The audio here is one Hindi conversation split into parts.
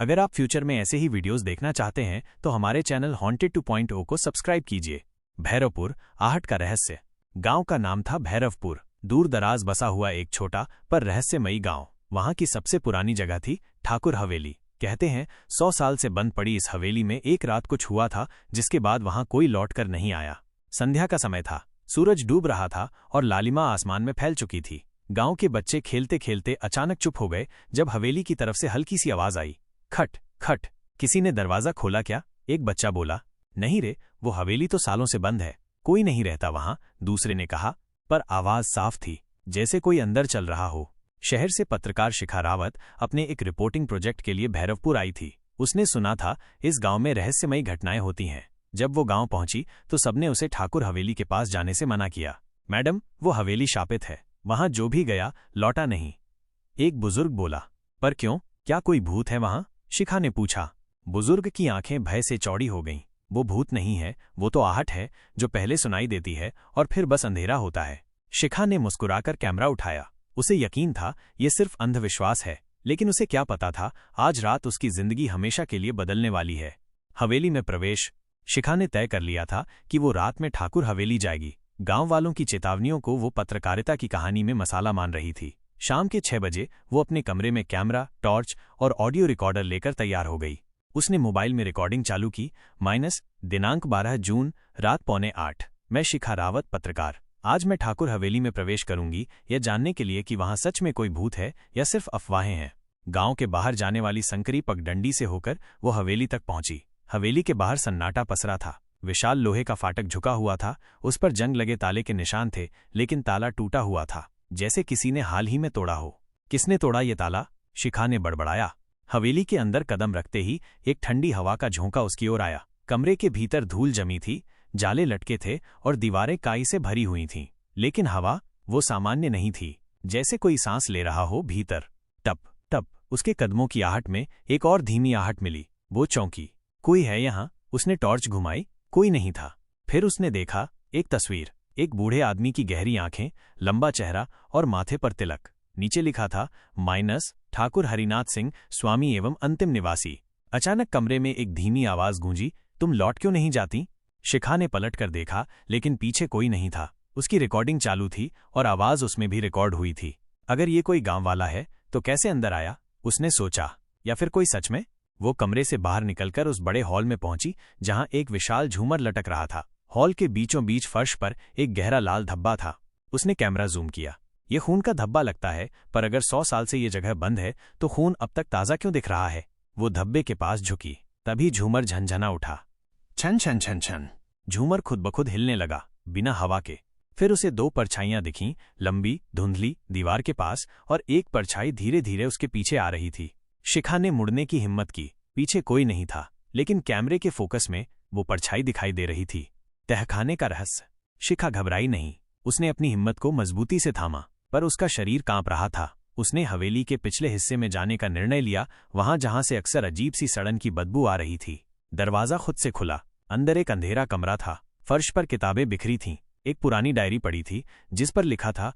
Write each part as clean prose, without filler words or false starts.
अगर आप फ्यूचर में ऐसे ही वीडियोस देखना चाहते हैं तो हमारे चैनल हॉन्टेड 2.0 को सब्सक्राइब कीजिए। भैरवपुर, आहट का रहस्य। गांव का नाम था भैरवपुर। दूर दराज बसा हुआ एक छोटा पर रहस्यमयी गांव। वहां की सबसे पुरानी जगह थी ठाकुर हवेली। कहते हैं 100 साल से बंद पड़ी इस हवेली में एक रात कुछ हुआ था, जिसके बाद वहां कोई लौटकर नहीं आया। संध्या का समय था, सूरज डूब रहा था और लालिमा आसमान में फैल चुकी थी। गांव के बच्चे खेलते खेलते अचानक चुप हो गए जब हवेली की तरफ से हल्की सी आवाज आई। खट खट। किसी ने दरवाजा खोला क्या? एक बच्चा बोला। नहीं रे, वो हवेली तो सालों से बंद है, कोई नहीं रहता वहां, दूसरे ने कहा। पर आवाज साफ थी, जैसे कोई अंदर चल रहा हो। शहर से पत्रकार शिखा रावत अपने एक रिपोर्टिंग प्रोजेक्ट के लिए भैरवपुर आई थी। उसने सुना था इस गांव में रहस्यमयी घटनाएं होती हैं। जब वो गांव पहुंची तो सबने उसे ठाकुर हवेली के पास जाने से मना किया। मैडम, वो हवेली शापित है, वहां जो भी गया लौटा नहीं। एक बुजुर्ग बोला। पर क्यों, क्या कोई भूत है वहां? शिखा ने पूछा। बुजुर्ग की आंखें भय से चौड़ी हो गईं। वो भूत नहीं है, वो तो आहट है जो पहले सुनाई देती है और फिर बस अंधेरा होता है। शिखा ने मुस्कुराकर कैमरा उठाया। उसे यकीन था ये सिर्फ अंधविश्वास है, लेकिन उसे क्या पता था आज रात उसकी जिंदगी हमेशा के लिए बदलने वाली है। हवेली में प्रवेश। शिखा ने तय कर लिया था कि वो रात में ठाकुर हवेली जाएगी। गांव वालों की चेतावनियों को वो पत्रकारिता की कहानी में मसाला मान रही थी। शाम के 6 बजे वो अपने कमरे में कैमरा, टॉर्च और ऑडियो रिकॉर्डर लेकर तैयार हो गई। उसने मोबाइल में रिकॉर्डिंग चालू की। दिनांक 12 जून, रात 7:45। मैं शिखा रावत, पत्रकार। आज मैं ठाकुर हवेली में प्रवेश करूंगी यह जानने के लिए कि वहां सच में कोई भूत है या सिर्फ अफवाहें हैं। गांव के बाहर जाने वाली संकरी पगडंडी से होकर वो हवेली तक पहुंची। हवेली के बाहर सन्नाटा पसरा था। विशाल लोहे का फाटक झुका हुआ था, उस पर जंग लगे ताले के निशान थे, लेकिन ताला टूटा हुआ था, जैसे किसी ने हाल ही में तोड़ा हो। किसने तोड़ा ये ताला? शिखा ने बड़बड़ाया। हवेली के अंदर कदम रखते ही एक ठंडी हवा का झोंका उसकी ओर आया। कमरे के भीतर धूल जमी थी, जाले लटके थे और दीवारें काई से भरी हुई थीं। लेकिन हवा, वो सामान्य नहीं थी, जैसे कोई सांस ले रहा हो भीतर। टप टप। उसके कदमों की आहट में एक और धीमी आहट मिली। वो चौंकी। कोई है यहाँ? उसने टॉर्च घुमाई। कोई नहीं था। फिर उसने देखा एक तस्वीर। एक बूढ़े आदमी की गहरी आंखें, लंबा चेहरा और माथे पर तिलक। नीचे लिखा था ठाकुर हरिनाथ सिंह, स्वामी एवं अंतिम निवासी। अचानक कमरे में एक धीमी आवाज गूंजी। तुम लौट क्यों नहीं जाती? शिखा ने पलट कर देखा, लेकिन पीछे कोई नहीं था। उसकी रिकॉर्डिंग चालू थी और आवाज उसमें भी रिकॉर्ड हुई थी। अगर ये कोई गांव वाला है तो कैसे अंदर आया, उसने सोचा। या फिर कोई सच में? वो कमरे से बाहर निकलकर उस बड़े हॉल में पहुंची जहां एक विशाल झूमर लटक रहा था। हॉल के बीचों बीच फर्श पर एक गहरा लाल धब्बा था। उसने कैमरा जूम किया। ये खून का धब्बा लगता है, पर अगर 100 साल से ये जगह बंद है तो खून अब तक ताज़ा क्यों दिख रहा है? वो धब्बे के पास झुकी, तभी झूमर झनझना उठा। छन छन छन छन। झूमर खुद ब खुद हिलने लगा, बिना हवा के। फिर उसे 2 परछाइयां दिखीं, लंबी, धुंधली, दीवार के पास, और एक परछाई धीरे धीरे उसके पीछे आ रही थी। शिखा ने मुड़ने की हिम्मत की। पीछे कोई नहीं था, लेकिन कैमरे के फोकस में वो परछाई दिखाई दे रही थी। तहखाने का रहस्य। शिखा घबराई नहीं। उसने अपनी हिम्मत को मजबूती से थामा, पर उसका शरीर कांप रहा था। उसने हवेली के पिछले हिस्से में जाने का निर्णय लिया, वहां जहां से अक्सर अजीब सी सड़न की बदबू आ रही थी। दरवाजा खुद से खुला। अंदर एक अंधेरा कमरा था। फर्श पर किताबें बिखरी थीं। एक पुरानी डायरी पड़ी थी जिस पर लिखा था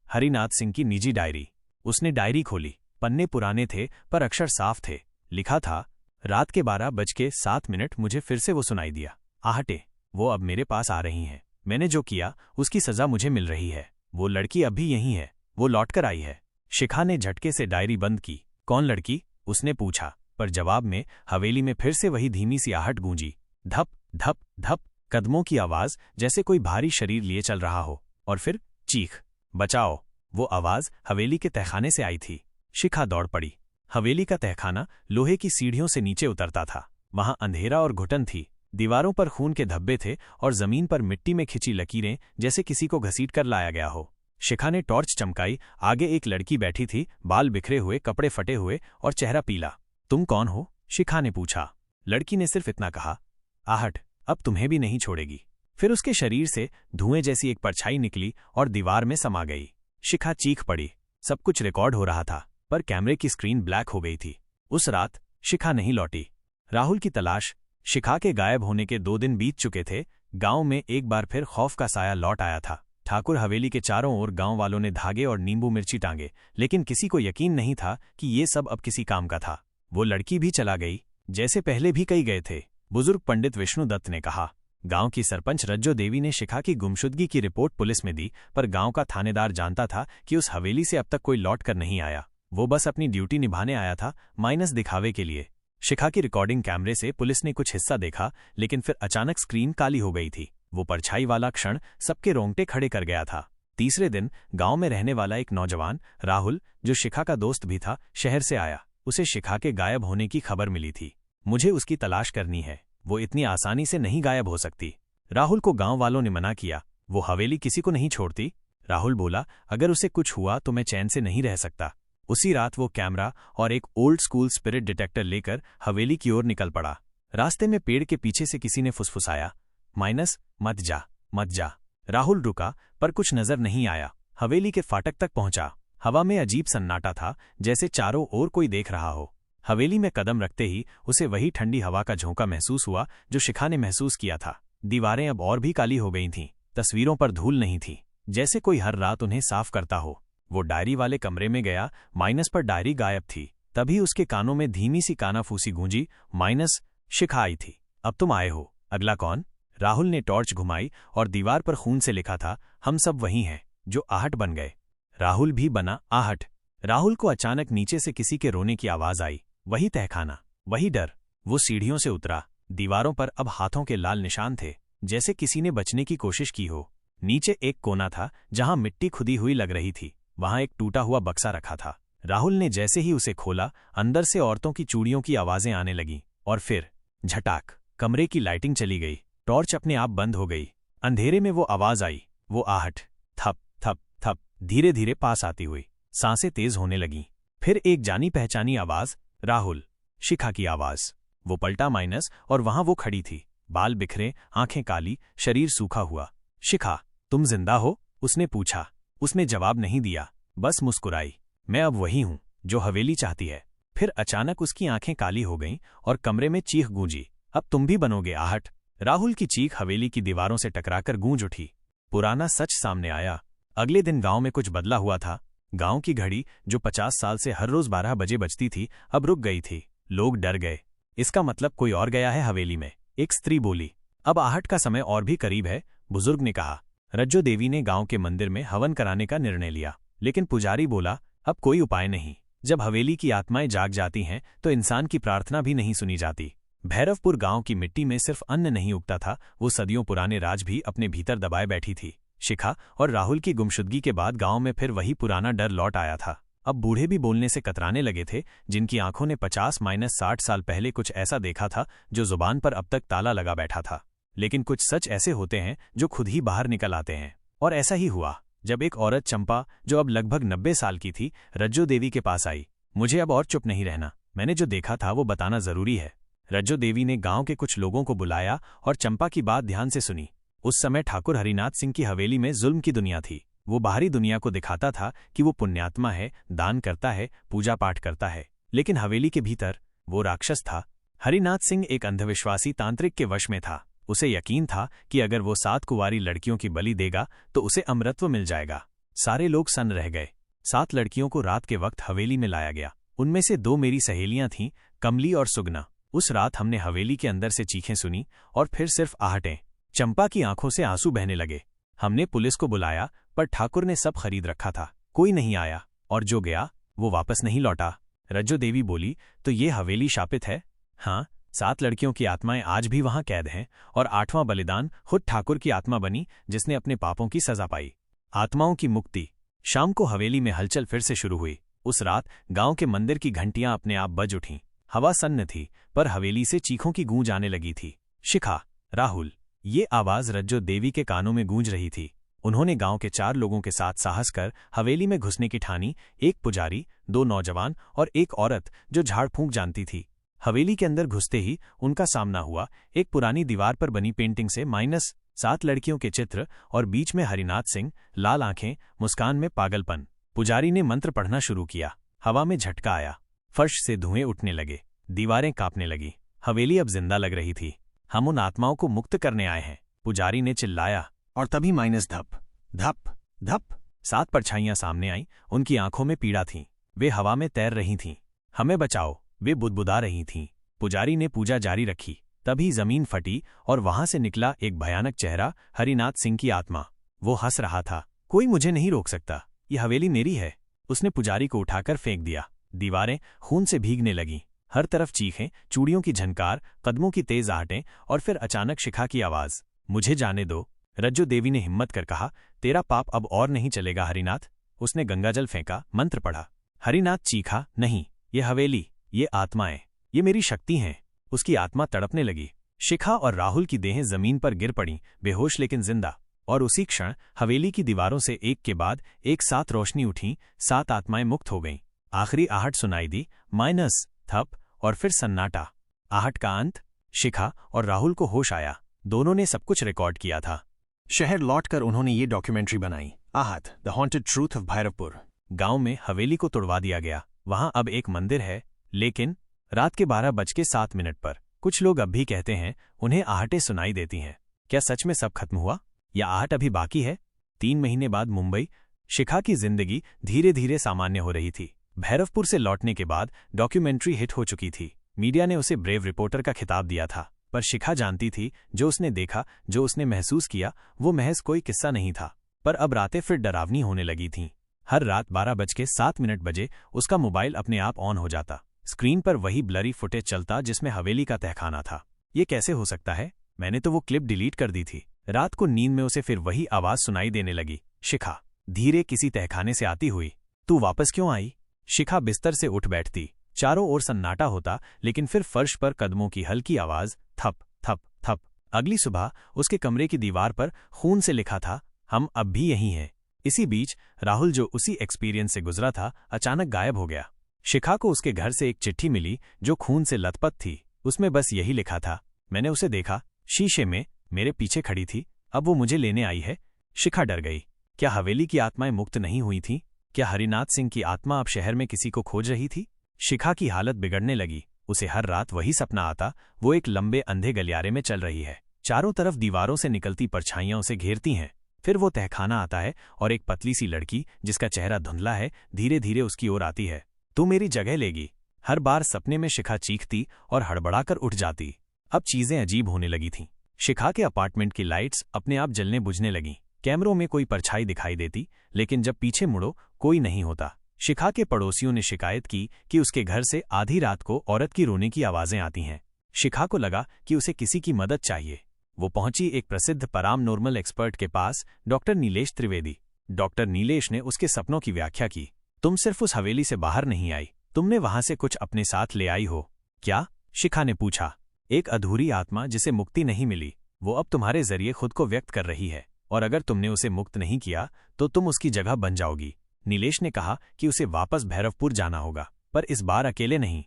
हरिनाथ सिंह की निजी डायरी। उसने डायरी खोली। पन्ने पुराने थे पर अक्षर साफ थे। लिखा था, रात के 12:07 मुझे फिर से वो सुनाई दिया। आहटे, वो अब मेरे पास आ रही हैं। मैंने जो किया उसकी सजा मुझे मिल रही है। वो लड़की अब भी यहीं है, वो लौटकर आई है। शिखा ने झटके से डायरी बंद की। कौन लड़की? उसने पूछा, पर जवाब में हवेली में फिर से वही धीमी सी आहट गूंजी। धप धप धप। कदमों की आवाज, जैसे कोई भारी शरीर लिए चल रहा हो। और फिर चीख, बचाओ। वो आवाज हवेली के तहखाने से आई थी। शिखा दौड़ पड़ी। हवेली का तहखाना लोहे की सीढ़ियों से नीचे उतरता था। वहां अंधेरा और घुटन थी। दीवारों पर खून के धब्बे थे और जमीन पर मिट्टी में खिंची लकीरें, जैसे किसी को घसीट कर लाया गया हो। शिखा ने टॉर्च चमकाई। आगे एक लड़की बैठी थी, बाल बिखरे हुए, कपड़े फटे हुए और चेहरा पीला। तुम कौन हो? शिखा ने पूछा। लड़की ने सिर्फ इतना कहा, आहट अब तुम्हें भी नहीं छोड़ेगी। फिर उसके शरीर से धुएं जैसी एक परछाई निकली और दीवार में समा गई। शिखा चीख पड़ी। सब कुछ रिकॉर्ड हो रहा था, पर कैमरे की स्क्रीन ब्लैक हो गई थी। उस रात शिखा नहीं लौटी। राहुल की तलाश। शिखा के गायब होने के 2 दिन बीत चुके थे। गांव में एक बार फिर खौफ का साया लौट आया था। ठाकुर हवेली के चारों ओर गांव वालों ने धागे और नींबू मिर्ची टांगे, लेकिन किसी को यकीन नहीं था कि ये सब अब किसी काम का था। वो लड़की भी चला गई, जैसे पहले भी कई गए थे। बुजुर्ग पंडित विष्णु दत्त ने कहा। गांव की सरपंच रज्जो देवी ने शिखा की गुमशुदगी की रिपोर्ट पुलिस में दी, पर गांव का थानेदार जानता था कि उस हवेली से अब तक कोई लौट कर नहीं आया। वो बस अपनी ड्यूटी निभाने आया था, माइनस दिखावे के लिए। शिखा की रिकॉर्डिंग कैमरे से पुलिस ने कुछ हिस्सा देखा, लेकिन फिर अचानक स्क्रीन काली हो गई थी। वो परछाई वाला क्षण सबके रोंगटे खड़े कर गया था। तीसरे दिन गांव में रहने वाला एक नौजवान राहुल, जो शिखा का दोस्त भी था, शहर से आया। उसे शिखा के गायब होने की खबर मिली थी। मुझे उसकी तलाश करनी है, वो इतनी आसानी से नहीं गायब हो सकती। राहुल को गांव वालों ने मना किया, वो हवेली किसी को नहीं छोड़ती। राहुल बोला, अगर उसे कुछ हुआ तो मैं चैन से नहीं रह सकता। उसी रात वो कैमरा और एक ओल्ड स्कूल स्पिरिट डिटेक्टर लेकर हवेली की ओर निकल पड़ा। रास्ते में पेड़ के पीछे से किसी ने फुसफुसाया, माइनस मत जा, मत जा। राहुल रुका, पर कुछ नजर नहीं आया। हवेली के फाटक तक पहुंचा। हवा में अजीब सन्नाटा था, जैसे चारों ओर कोई देख रहा हो। हवेली में कदम रखते ही उसे वही ठंडी हवा का झोंका महसूस हुआ जो शिखा ने महसूस किया था। दीवारें अब और भी काली हो गई थीं। तस्वीरों पर धूल नहीं थी, जैसे कोई हर रात उन्हें साफ करता हो। वो डायरी वाले कमरे में गया, माइनस पर डायरी गायब थी। तभी उसके कानों में धीमी सी कानाफूसी गूंजी, माइनस शिखा आई थी। अब तुम आए हो, अगला कौन? राहुल ने टॉर्च घुमाई और दीवार पर खून से लिखा था, हम सब वही हैं जो आहट बन गए। राहुल भी बना आहट। राहुल को अचानक नीचे से किसी के रोने की आवाज आई। वही तहखाना, वही डर। वो सीढ़ियों से उतरा। दीवारों पर अब हाथों के लाल निशान थे, जैसे किसी ने बचने की कोशिश की हो। नीचे एक कोना था जहां मिट्टी खुदी हुई लग रही थी। वहां एक टूटा हुआ बक्सा रखा था। राहुल ने जैसे ही उसे खोला, अंदर से औरतों की चूड़ियों की आवाजें आने लगीं। और फिर झटाक, कमरे की लाइटिंग चली गई। टॉर्च अपने आप बंद हो गई। अंधेरे में वो आवाज आई, वो आहट। थप थप थप, धीरे धीरे पास आती हुई। सांसें तेज होने लगीं। फिर एक जानी पहचानी आवाज, राहुल। शिखा की आवाज। वो पलटा, माइनस, और वहां वो खड़ी थी। बाल बिखरे, आंखें काली, शरीर सूखा हुआ। शिखा, तुम जिंदा हो? उसने पूछा। उसने जवाब नहीं दिया, बस मुस्कुराई। मैं अब वही हूं जो हवेली चाहती है। फिर अचानक उसकी आंखें काली हो गईं और कमरे में चीख गूंजी, अब तुम भी बनोगे आहट। राहुल की चीख हवेली की दीवारों से टकराकर गूंज उठी। पुराना सच सामने आया। अगले दिन गांव में कुछ बदला हुआ था। गांव की घड़ी, जो 50 साल से हर रोज 12 बजे बजती थी, अब रुक गई थी। लोग डर गए। इसका मतलब कोई और गया है हवेली में, एक स्त्री बोली। अब आहट का समय और भी करीब है, बुजुर्ग ने कहा। रज्जो देवी ने गांव के मंदिर में हवन कराने का निर्णय लिया, लेकिन पुजारी बोला, अब कोई उपाय नहीं। जब हवेली की आत्माएं जाग जाती हैं तो इंसान की प्रार्थना भी नहीं सुनी जाती। भैरवपुर गांव की मिट्टी में सिर्फ अन्न नहीं उगता था, वो सदियों पुराने राज भी अपने भीतर दबाए बैठी थी। शिखा और राहुल की गुमशुदगी के बाद गांव में फिर वही पुराना डर लौट आया था। अब बूढ़े भी बोलने से कतराने लगे थे, जिनकी आंखों ने 50-60 साल पहले कुछ ऐसा देखा था जो जुबान पर अब तक ताला लगा बैठा था। लेकिन कुछ सच ऐसे होते हैं जो खुद ही बाहर निकल आते हैं। और ऐसा ही हुआ जब एक औरत, चंपा, जो अब लगभग 90 साल की थी, रज्जो देवी के पास आई। मुझे अब और चुप नहीं रहना, मैंने जो देखा था वो बताना जरूरी है। रज्जो देवी ने गांव के कुछ लोगों को बुलाया और चंपा की बात ध्यान से सुनी। उस समय ठाकुर हरिनाथ सिंह की हवेली में जुल्म की दुनिया थी। वो बाहरी दुनिया को दिखाता था कि वो पुण्यात्मा है, दान करता है, पूजा पाठ करता है, लेकिन हवेली के भीतर वो राक्षस था। हरिनाथ सिंह एक अंधविश्वासी तांत्रिक के वश में था। उसे यकीन था कि अगर वो 7 कुंवारी लड़कियों की बलि देगा तो उसे अमरत्व मिल जाएगा। सारे लोग सन्न रह गए। 7 लड़कियों को रात के वक्त हवेली में लाया गया। उनमें से 2 मेरी सहेलियां थीं, कमली और सुगना। उस रात हमने हवेली के अंदर से चीखें सुनी और फिर सिर्फ आहटें। चंपा की आंखों से आंसू बहने लगे। हमने पुलिस को बुलाया, पर ठाकुर ने सब खरीद रखा था। कोई नहीं आया, और जो गया वो वापस नहीं लौटा। रज्जो देवी बोली, तो ये हवेली शापित है? हाँ, 7 लड़कियों की आत्माएं आज भी वहां कैद हैं, और 8वां बलिदान खुद ठाकुर की आत्मा बनी, जिसने अपने पापों की सजा पाई। आत्माओं की मुक्ति। शाम को हवेली में हलचल फिर से शुरू हुई। उस रात गांव के मंदिर की घंटियां अपने आप बज उठीं। हवा सन्न थी, पर हवेली से चीखों की गूंज आने लगी थी। शिखा, राहुल। ये आवाज रज्जो देवी के कानों में गूंज रही थी। उन्होंने गांव के 4 लोगों के साथ साहस कर हवेली में घुसने की ठानी। एक पुजारी, 2 नौजवान और एक औरत जो झाड़ फूंक जानती थी। हवेली के अंदर घुसते ही उनका सामना हुआ एक पुरानी दीवार पर बनी पेंटिंग से -7 लड़कियों के चित्र, और बीच में हरिनाथ सिंह, लाल आंखें, मुस्कान में पागलपन। पुजारी ने मंत्र पढ़ना शुरू किया। हवा में झटका आया। फर्श से धुएं उठने लगे। दीवारें कांपने लगी। हवेली अब जिंदा लग रही थी। हम उन आत्माओं को मुक्त करने आए हैं, पुजारी ने चिल्लाया। और तभी धप धप धप 7 परछाइयां सामने आईं। उनकी आंखों में पीड़ा थी। वे हवा में तैर रही थीं। हमें बचाओ, वे बुदबुदा रही थीं। पुजारी ने पूजा जारी रखी। तभी जमीन फटी और वहां से निकला एक भयानक चेहरा, हरिनाथ सिंह की आत्मा। वो हंस रहा था। कोई मुझे नहीं रोक सकता, ये हवेली मेरी है। उसने पुजारी को उठाकर फेंक दिया। दीवारें खून से भीगने लगीं। हर तरफ चीखें, चूड़ियों की झनकार, कदमों की तेज आहटें और फिर अचानक शिखा की आवाज। मुझे जाने दो, रज्जो देवी ने हिम्मत कर कहा। तेरा पाप अब और नहीं चलेगा हरिनाथ। उसने गंगाजल फेंका, मंत्र पढ़ा। हरिनाथ चीखा, नहीं, ये हवेली, ये आत्माएं, ये मेरी शक्ति हैं। उसकी आत्मा तड़पने लगी। शिखा और राहुल की देहें जमीन पर गिर पड़ीं, बेहोश लेकिन जिंदा। और उसी क्षण हवेली की दीवारों से एक के बाद एक साथ रोशनी उठी। 7 आत्माएं मुक्त हो गईं। आखिरी आहट सुनाई दी, माइनस, थप और फिर सन्नाटा। आहट का अंत। शिखा और राहुल को होश आया। दोनों ने सब कुछ रिकॉर्ड किया था। शहर लौटकर उन्होंने ये डॉक्यूमेंट्री बनाई, आहट, the haunted truth of Bhairavpur. गांव में हवेली को तोड़वा दिया गया। वहां अब एक मंदिर है, लेकिन रात के 12:07 पर कुछ लोग अब भी कहते हैं उन्हें आहटें सुनाई देती हैं। क्या सच में सब खत्म हुआ या आहट अभी बाकी है? 3 महीने बाद मुंबई। शिखा की जिंदगी धीरे धीरे सामान्य हो रही थी। भैरवपुर से लौटने के बाद डॉक्यूमेंट्री हिट हो चुकी थी। मीडिया ने उसे ब्रेव रिपोर्टर का खिताब दिया था। पर शिखा जानती थी, जो उसने देखा, जो उसने महसूस किया, वो महज कोई किस्सा नहीं था। पर अब रातें फिर डरावनी होने लगी थीं। हर रात 12:07 बजे उसका मोबाइल अपने आप ऑन हो जाता। स्क्रीन पर वही ब्लरी फुटेज चलता जिसमें हवेली का तहखाना था। ये कैसे हो सकता है? मैंने तो वो क्लिप डिलीट कर दी थी। रात को नींद में उसे फिर वही आवाज सुनाई देने लगी, शिखा, धीरे किसी तहखाने से आती हुई। तू वापस क्यों आई? शिखा बिस्तर से उठ बैठती। चारों ओर सन्नाटा होता, लेकिन फिर फर्श पर कदमों की हल्की आवाज, थप थप थप। अगली सुबह उसके कमरे की दीवार पर खून से लिखा था, हम अब भी यहीं हैं। इसी बीच राहुल, जो उसी एक्सपीरियंस से गुजरा था, अचानक गायब हो गया। शिखा को उसके घर से एक चिट्ठी मिली जो खून से लथपथ थी। उसमें बस यही लिखा था, मैंने उसे देखा, शीशे में, मेरे पीछे खड़ी थी, अब वो मुझे लेने आई है। शिखा डर गई। क्या हवेली की आत्माएं मुक्त नहीं हुई थीं? क्या हरिनाथ सिंह की आत्मा अब शहर में किसी को खोज रही थी? शिखा की हालत बिगड़ने लगी। उसे हर रात वही सपना आता, वो एक लंबे अंधे गलियारे में चल रही है। चारों तरफ दीवारों से निकलती परछाइयां उसे घेरती हैं। फिर वो तहखाना आता है और एक पतली सी लड़की, जिसका चेहरा धुंधला है, धीरे धीरे उसकी ओर आती है। तू मेरी जगह लेगी। हर बार सपने में शिखा चीखती और हड़बड़ाकर उठ जाती। अब चीजें अजीब होने लगी थीं। शिखा के अपार्टमेंट की लाइट्स अपने आप जलने बुझने लगीं। कैमरों में कोई परछाई दिखाई देती, लेकिन जब पीछे मुड़ो कोई नहीं होता। शिखा के पड़ोसियों ने शिकायत की कि उसके घर से आधी रात को औरत की रोने की आवाजें आती हैं। शिखा को लगा कि उसे किसी की मदद चाहिए। वो पहुंची एक प्रसिद्ध पैरानॉर्मल एक्सपर्ट के पास, डॉक्टर नीलेश त्रिवेदी। डॉक्टर नीलेश ने उसके सपनों की व्याख्या की। तुम सिर्फ उस हवेली से बाहर नहीं आई, तुमने वहां से कुछ अपने साथ ले आई हो। क्या? शिखा ने पूछा। एक अधूरी आत्मा जिसे मुक्ति नहीं मिली, वो अब तुम्हारे जरिए खुद को व्यक्त कर रही है, और अगर तुमने उसे मुक्त नहीं किया तो तुम उसकी जगह बन जाओगी। नीलेश ने कहा कि उसे वापस भैरवपुर जाना होगा, पर इस बार अकेले नहीं।